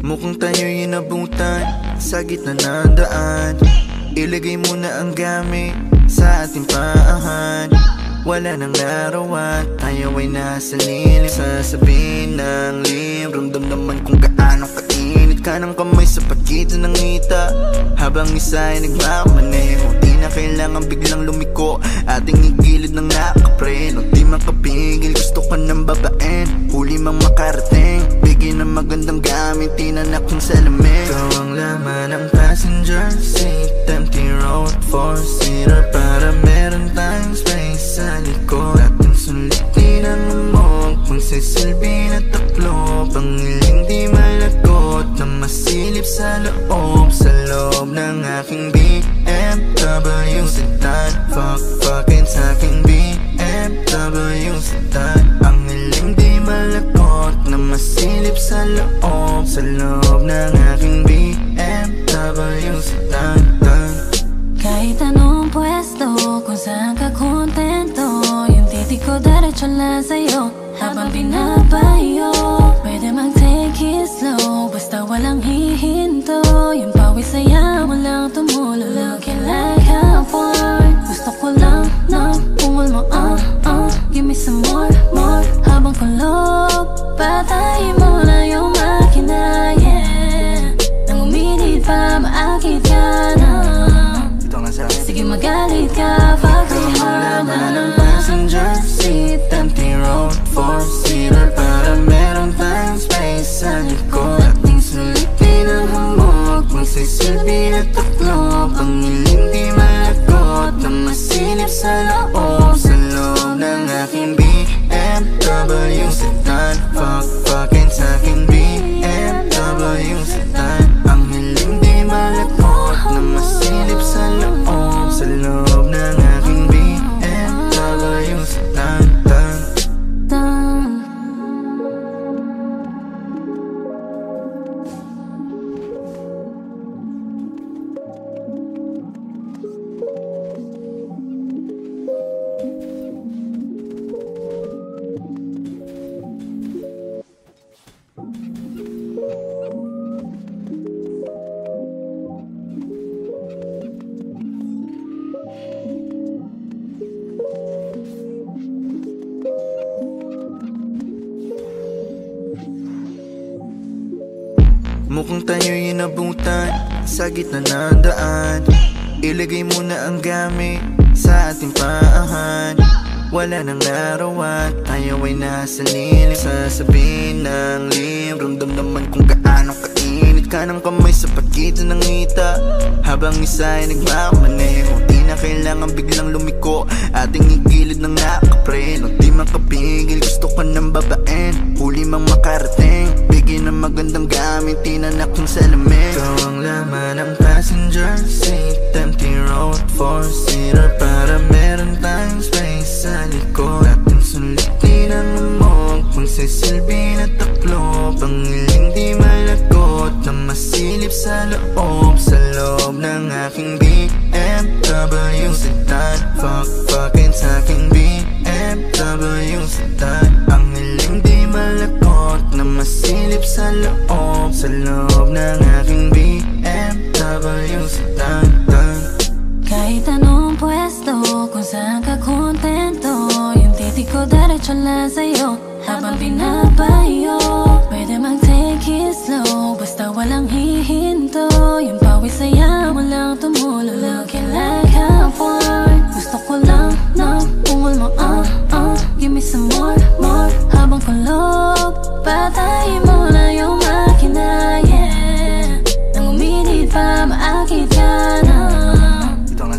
Mukhang tayo'y inabutan sa gitna ng daan. Ilagay mo na ang gamit sa ating paahan. Wala nang larawan, tayo ay nasa lilim. Sasabihin ng lim, ramdam naman kung gaano kainit ka ng kamay sa pagitan ng ngita. Habang isa ay nagmamaneho, di na kailangan biglang lumiko. Ating igilid ng nakapreno, di makapigil, gusto ka ng babaen. Huli mang makarating, bigyan ng magandang gamit, tinanak ng salamin. Ikaw ang laman ng passenger seat, empty road, four-seater, para meron tayong space sa likod. Ating sulitin ang amog, magsisilbi na taklo, pangiling di malagot na masilip sa loob ng aking BMW sedan. Fuck-fuckin' sa aking BMW sedan. Ang hiling di malagot na masilip sa loob ng aking BMW sedan. Kahit anong pwesto, kung saan ka kontento, yung titig ko diretso lang sa'yo habang binabayo. Pwede mag-take it slow, basta walang hihinto. Yung pawis saya mo lang tumulo, looking like a porn. Gusto ko lang na pungol mo, give me some more, more. Habang kulob, patayin mo na yung makina, yeah. Nang uminit pa, maakit ka na. Sige magalit ka, fuck me hard na ng passenger seat, empty road, four-seater, para meron tayong space sa likod. Ating sulitin ang hamog, magsisilbi na taklo, pangiling di malagot na masilip sa loob ng aking BMW sedan. Fuck-fuckin' sa aking BMW sedan. Ang hiling di malagot na masilip sa loob ng aking BMW sedan. Mukhang tayo'y inabutan sa gitna ng daan. Ilagay mo na ang gamit sa ating paahan. Wala nang larawan, tayo ay nasa lilim. Sasabihin ng lim, ramdam naman kung gaano kainit ka ng kamay sa pagitan ng ngita. Habang isa ay nagmamaneho, di na kailangan biglang lumiko. Ating igilid ng nakapreno, di makapigil, gusto ka ng babaen. Huli mang makarating, bigyan ng magandang gamit, tinanak ng salamin. Ikaw ang laman ng passenger seat, empty road, four-seater, para meron tayong space sa likod. Ating sulitin ang amog, magsisilbi na taklo, pangiling di malagot na masilip sa loob ng aking BMW sedan. Fuck-fuckin' sa aking BMW sedan. Ang hiling di malagot na masilip sa loob ng aking BMW sedan. Kahit anong pwesto, kung saan ka kontento, yung titig ko diretso lang sa'yo habang binabayo. Pwede mag-take it slow, basta walang hihinto. Yung pawis saya mo lang tumulo, looking like a porn. Gusto ko lang na pungol mo, give me some more, more. Habang kulob, patayin mo na yung makina, yeah. Nang uminit pa, maakit ka na.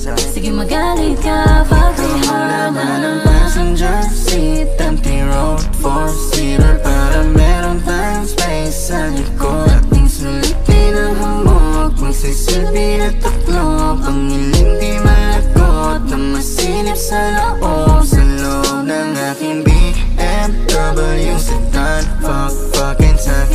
Sige magalit ka, fuck me hard na ng passenger seat, empty road, four-seater, para meron tayong space sa likod. Ating sulitin ang hamog, magsisilbi na taklo, pangiling di malagot na masilip sa loob ng aking BMW sedan. Fuck-fuckin' sa